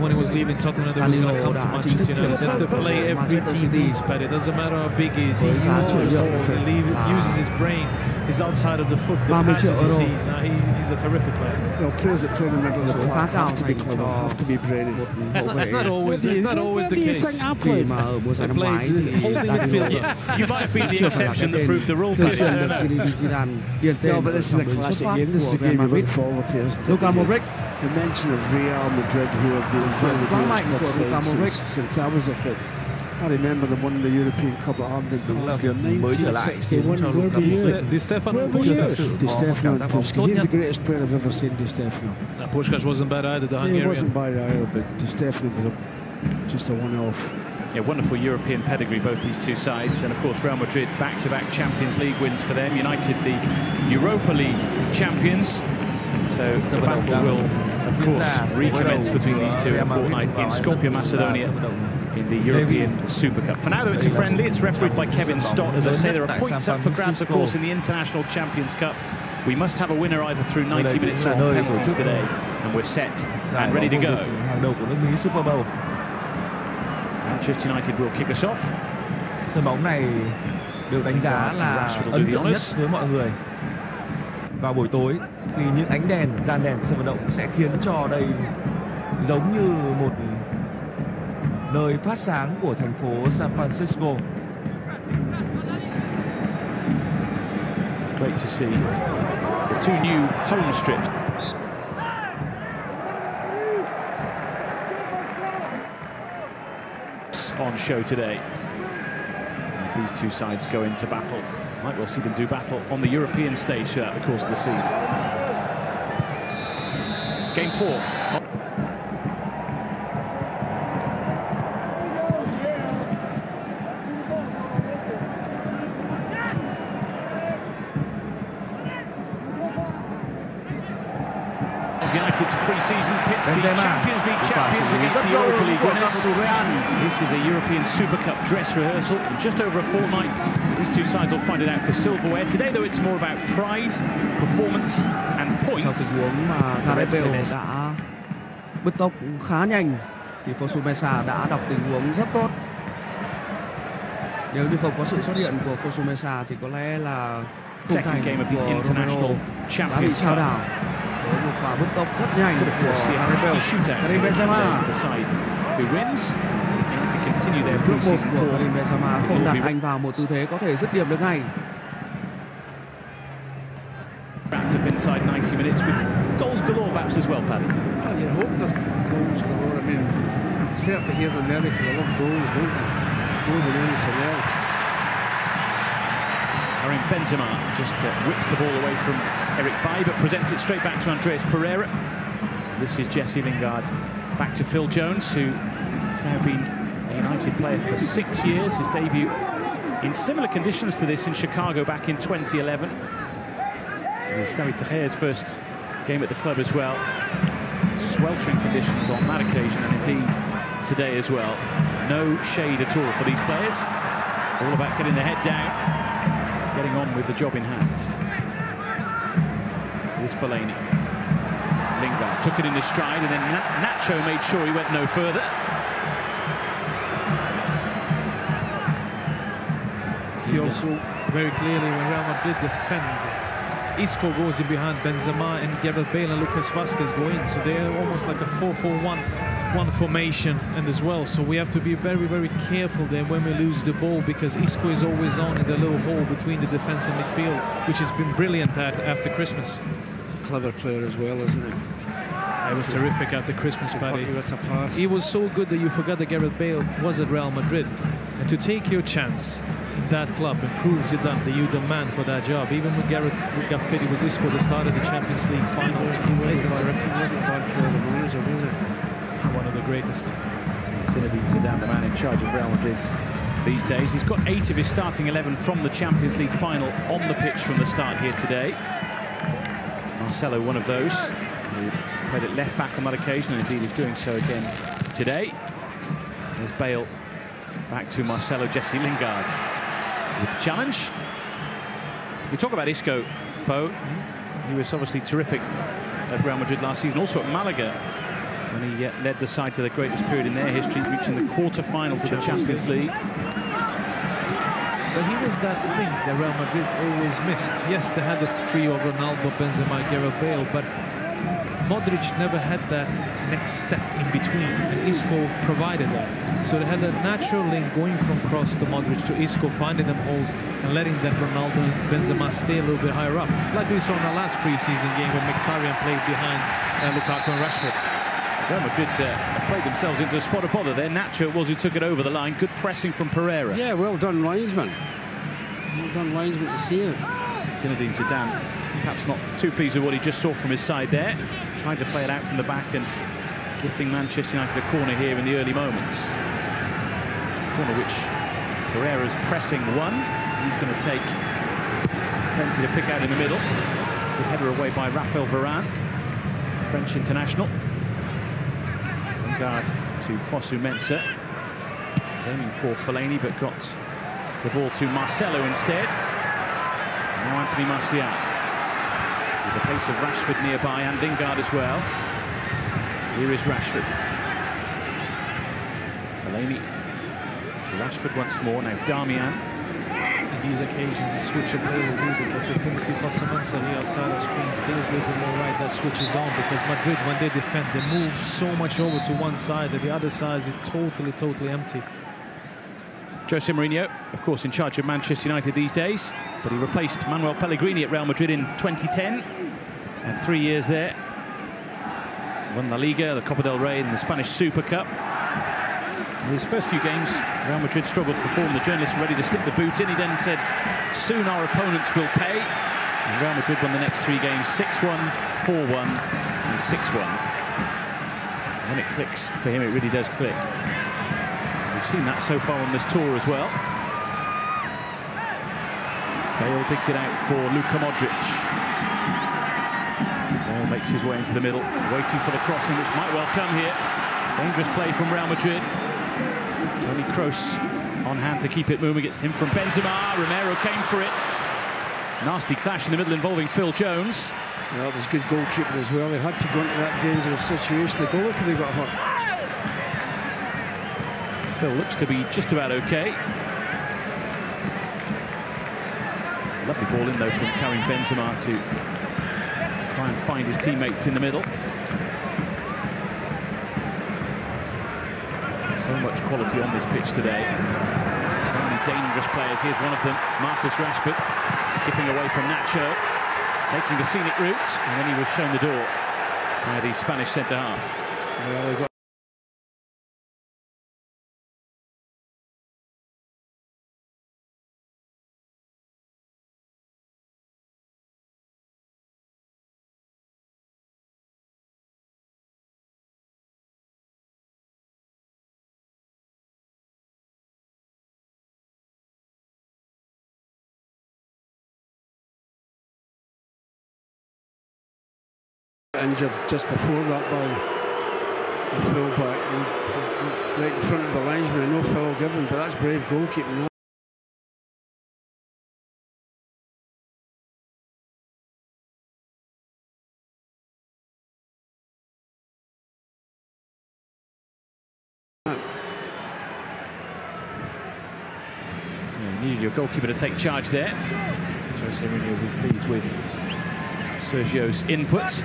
when he was leaving Tottenham that he was going to come to Manchester United. That's the play every team needs, Paddy. It doesn't matter how big he is. He uses the ball, he uses his brain. He's outside of the foot, the passes he sees. Now he's a terrific player. Players that play in the middle of the park have to be clever, have to be brainy. That's not always the case. I played? Holding midfielder. You might be the exception that proved the rule. No, but this is a classic game. This is a game you look forward to. You mentioned of Real Madrid, who have been very good since I was a kid. I remember them winning the European Cup at Arden in 1961. Di Stefano. Di Stefano and Puskás. He's the greatest player I've ever seen, Di Stefano. Puskás wasn't bad either, the Hungarian. He wasn't bad either, but Di Stefano was just a one-off. Yeah, wonderful European pedigree, both these two sides. And of course, Real Madrid back-to-back Champions League wins for them. United, the Europa League champions. So the battle will, of course, recommence between these two in a fortnight in Skopje, Macedonia, in the European Super Cup. For now, though, it's a friendly. It's refereed by Kevin Stott. As I say, there are points up for grabs, of course, in the International Champions Cup. We must have a winner either through 90 minutes or on penalties today. And we're set and ready to go. Manchester United will kick us off. Sân bóng này được đánh giá là ấn tượng nhất với mọi người. Vào buổi tối, khi những ánh đèn, dàn đèn sân vận động sẽ khiến cho đây giống như một nơi phát sáng của thành phố San Francisco. Great to see the two new home strips on show today as these two sides go into battle. Might well see them do battle on the European stage throughout the course of the season. Game 4. United's pre-season pits the Champions League champions against the Europa League winners. This is a European Super Cup dress rehearsal. In just over a fortnight, these two sides will find it out for silverware. Today, though, it's more about pride, performance, and points. Đã bứt tốc khá nhanh thì Fosu-Mensah đã đọc tình huống rất tốt. Nếu như không có sự xuất hiện của Fosu-Mensah thì có lẽ là khung thành của Romero đã bị trao đảo. Một pha bứt tốc rất nhanh của Karim Benzema. Bước một của Karim Benzema không đặt anh vào một tư thế có thể dứt điểm được ngay. Wrapped up inside 90 minutes with goals galore, perhaps as well, Paddy. Well, you hope there's goals galore. I mean, certainly here in America, they love goals, don't they? More than anything else. Karim Benzema just whips the ball away from Eric Bailly, but presents it straight back to Andreas Pereira. This is Jesse Lingard back to Phil Jones, who has now been a United player for 6 years. His debut in similar conditions to this in Chicago back in 2011. It was David De Gea's first game at the club as well. Sweltering conditions on that occasion, and indeed today as well. No shade at all for these players. It's all about getting the head down, getting on with the job in hand. Here's Fellaini. Lingard took it in his stride, and then Nacho made sure he went no further. See also very clearly when Real Madrid defend, Isco goes in behind Benzema and Gareth Bale and Lucas Vazquez go in, so they're almost like a 4-4-1 formation and as well. So we have to be very, very careful there when we lose the ball, because Isco is always on in the little hole between the defense and midfield, which has been brilliant after Christmas. He's a clever player as well, isn't he? It was terrific after Christmas, Paddy. That's a pass. He was so good that you forgot that Gareth Bale was at Real Madrid. And to take your chance in that club, it proves that you're the man for that job. Even when Gareth got fit, it was Isco that started the Champions League final. He's been terrific. He wasn't a bad player, the manager, was he? One of the greatest. Zinedine Zidane, the man in charge of Real Madrid these days. He's got 8 of his starting 11 from the Champions League final on the pitch from the start here today. Marcelo, one of those, who played at left back on that occasion, and indeed is doing so again today. There's Bale back to Marcelo. Jesse Lingard with the challenge. We talk about Isco, Bo. He was obviously terrific at Real Madrid last season, also at Malaga when he led the side to the greatest period in their history, reaching the quarter-finals of the Champions League. But he was that link that Real Madrid always missed. Yes, they had the trio of Ronaldo, Benzema, Gareth Bale, but Modric never had that next step in between, and Isco provided that. So they had a natural link going from Kroos to Modric to Isco, finding them holes and letting then Ronaldo and Benzema stay a little bit higher up, like we saw in the last pre-season game when Mkhitaryan played behind Lukaku and Rashford. Real Madrid have played themselves into a spot of bother there. Nacho was who took it over the line. Good pressing from Pereira. Yeah, well done, linesman. Well done, linesman, to see it. Zinedine Zidane, perhaps not too pleased with what he just saw from his side there. Trying to play it out from the back and gifting Manchester United a corner here in the early moments. Corner which Pereira's pressing one. He's going to take plenty to pick out in the middle. Good header away by Raphael Varane, French international. Lingard to Fosu Mensah. He's aiming for Fellaini, but got the ball to Marcelo instead. Now Anthony Martial. With the pace of Rashford nearby and Lingard as well. Here is Rashford. Fellaini to Rashford once more. Now Darmian. In these occasions, a switch of play will do, because if Timothy Fosu Mensah here outside of screen stays a little bit more right, that switches on, because Madrid, when they defend, they move so much over to one side that the other side is totally empty. Jose Mourinho, of course, in charge of Manchester United these days, but he replaced Manuel Pellegrini at Real Madrid in 2010, and 3 years there. Won La Liga, the Copa del Rey, and the Spanish Super Cup. In his first few games, Real Madrid struggled for form. The journalists were ready to stick the boot in. He then said, soon our opponents will pay. And Real Madrid won the next 3 games, 6-1, 4-1, and 6-1. When it clicks for him, it really does click. We've seen that so far on this tour as well. Bale digs it out for Luka Modric. Bale makes his way into the middle, waiting for the crossing, which might well come here. Dangerous play from Real Madrid. Toni Kroos on hand to keep it moving. It's him from Benzema. Romero came for it. Nasty clash in the middle involving Phil Jones. Yeah, that was good goalkeeping as well. They had to go into that dangerous situation. The goalie could have got hurt. Phil looks to be just about okay. Lovely ball in though from Karim Benzema to try and find his teammates in the middle. So much quality on this pitch today. So many dangerous players. Here's one of them, Marcus Rashford, skipping away from Nacho, taking the scenic route, and then he was shown the door by the Spanish centre-half. Well, they got injured just before that by the full-back, right in front of the linesman. No foul given, but that's brave goalkeeping. You needed your goalkeeper to take charge there. Jose Mourinho will be pleased with Sergio's inputs.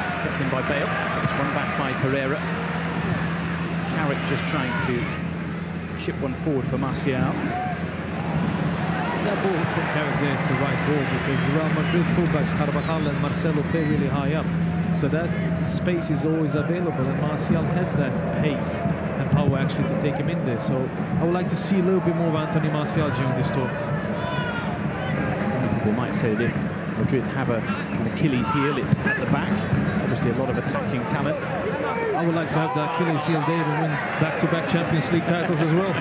It's kept in by Bale. It's run back by Pereira. It's Carrick just trying to chip one forward for Martial. That ball from Carrick there is the right ball, because Real Madrid fullbacks Carvajal and Marcelo play really high up. So that space is always available, and Martial has that pace and power actually to take him in there. So I would like to see a little bit more of Anthony Martial during this tour. People might say that if Madrid have an Achilles heel, it's at the back. Obviously a lot of attacking talent. I would like to have the Achilles heel David win back-to-back Champions League titles as well.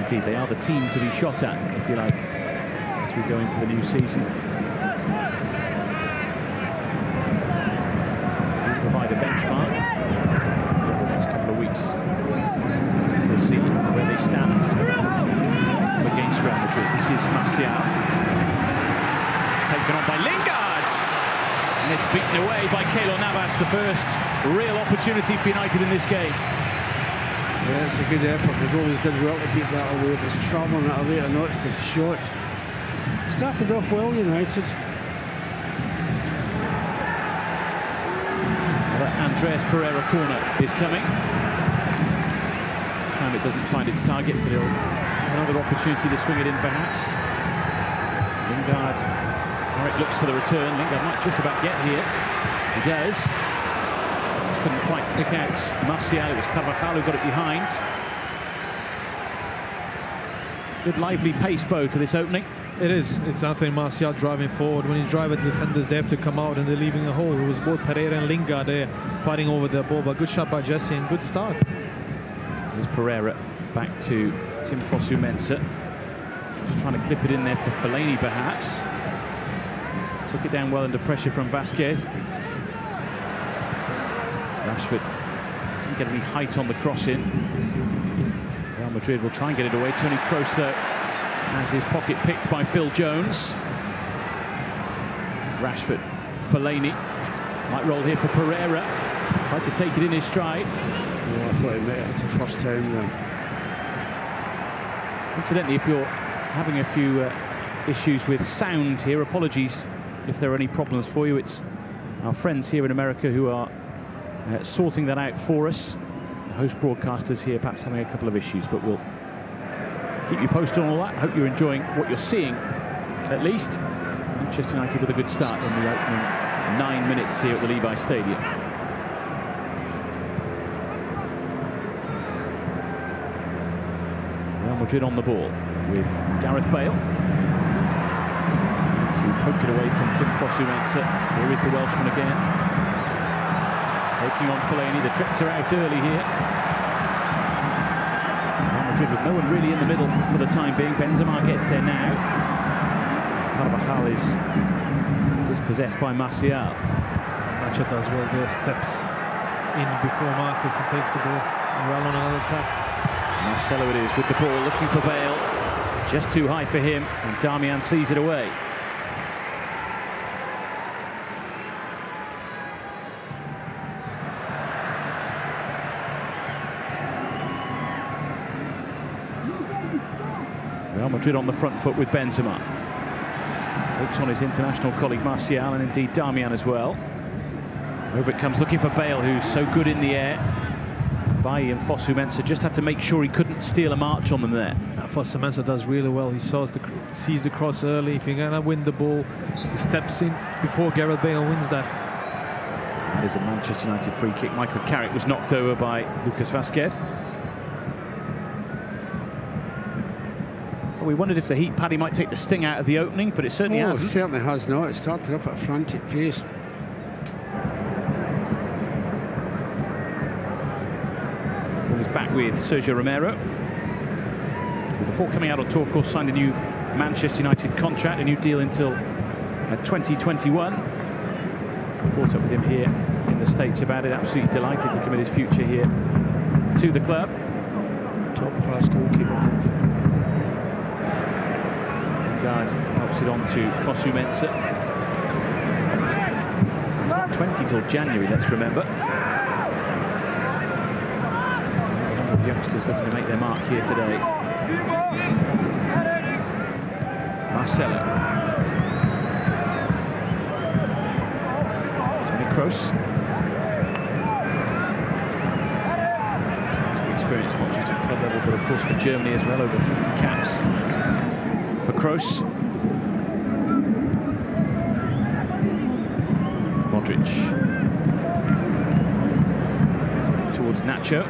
Indeed, they are the team to be shot at, if you like, as we go into the new season. They provide a benchmark over the next couple of weeks. So we'll see where they stand against Real Madrid. This is Martial. It's taken on by Lingard. beaten away by Keylor Navas, the first real opportunity for United in this game. Yeah, it's a good effort. The goalies did well to beat that away. It was travelling that away to notch the shot. Started off well, United. Andreas Pereira corner is coming. This time it doesn't find its target, but he'll have another opportunity to swing it in perhaps. Lingard, Carrick looks for the return. Lingard might just about get here. He does. Just couldn't quite pick out Martial. It was Carvajal who got it behind. Good lively pace, Bo, to this opening. It is. It's Anthony Martial driving forward. When you drive at defenders, they have to come out and they're leaving a hole. It was both Pereira and Lingard there fighting over the ball. But good shot by Jesse and good start. There's Pereira back to Tim Fosu-Mensah. Just trying to clip it in there for Fellaini, perhaps. Took it down well under pressure from Vasquez. Rashford couldn't get any height on the cross-in. Real Madrid will try and get it away. Toni Kroos, though, has his pocket picked by Phil Jones. Rashford, Fellaini. Might roll here for Pereira. Tried to take it in his stride. Oh, I thought he made it the first time then. Incidentally, if you're having a few issues with sound here, apologies if there are any problems for you. It's our friends here in America who are sorting that out for us. The host broadcasters here perhaps having a couple of issues, but we'll keep you posted on all that. I hope you're enjoying what you're seeing, at least. Manchester United with a good start in the opening 9 minutes here at the Levi Stadium. Real Madrid on the ball with Gareth Bale. To poke it away from Tim Fosu-Mensah. Here is the Welshman again. Taking on Fellaini. The tricks are out early here. With no one really in the middle for the time being. Benzema gets there now. Carvajal is dispossessed by Martial. Nacho does well there, steps in before Marcus and takes the ball. Well on another attack. Marcelo it is with the ball, looking for Bale. Just too high for him, and Darmian sees it away. Real Madrid on the front foot with Benzema. Takes on his international colleague Martial and indeed Darmian as well. Over it comes, looking for Bale, who's so good in the air. Bailly and Fosu-Mensah just had to make sure he couldn't steal a march on them there. Fosu-Mensah does really well. He sees the cross early. If you're going to win the ball, he steps in before Gareth Bale wins that. That is a Manchester United free kick. Michael Carrick was knocked over by Lucas Vasquez. We wondered if the heat, Paddy, might take the sting out of the opening, but it certainly hasn't. It certainly has not. It started up at a frantic pace. He's back with Sergio Romero, who before coming out on tour, of course, signed a new Manchester United contract, a new deal until 2021. I caught up with him here in the States about it. Absolutely delighted to commit his future here to the club. Top-class goalkeeper, Dave. Lingard helps it on to Fosu-Mensah. He's not 20 till January, let's remember. A number of youngsters looking to make their mark here today. Marcelo. Toni Kroos. That's the experience not just at club level, but of course for Germany as well, over 50 caps. For Kroos. Modric. Towards Nacho.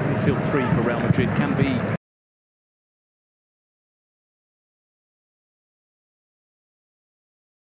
Midfield three for Real Madrid can be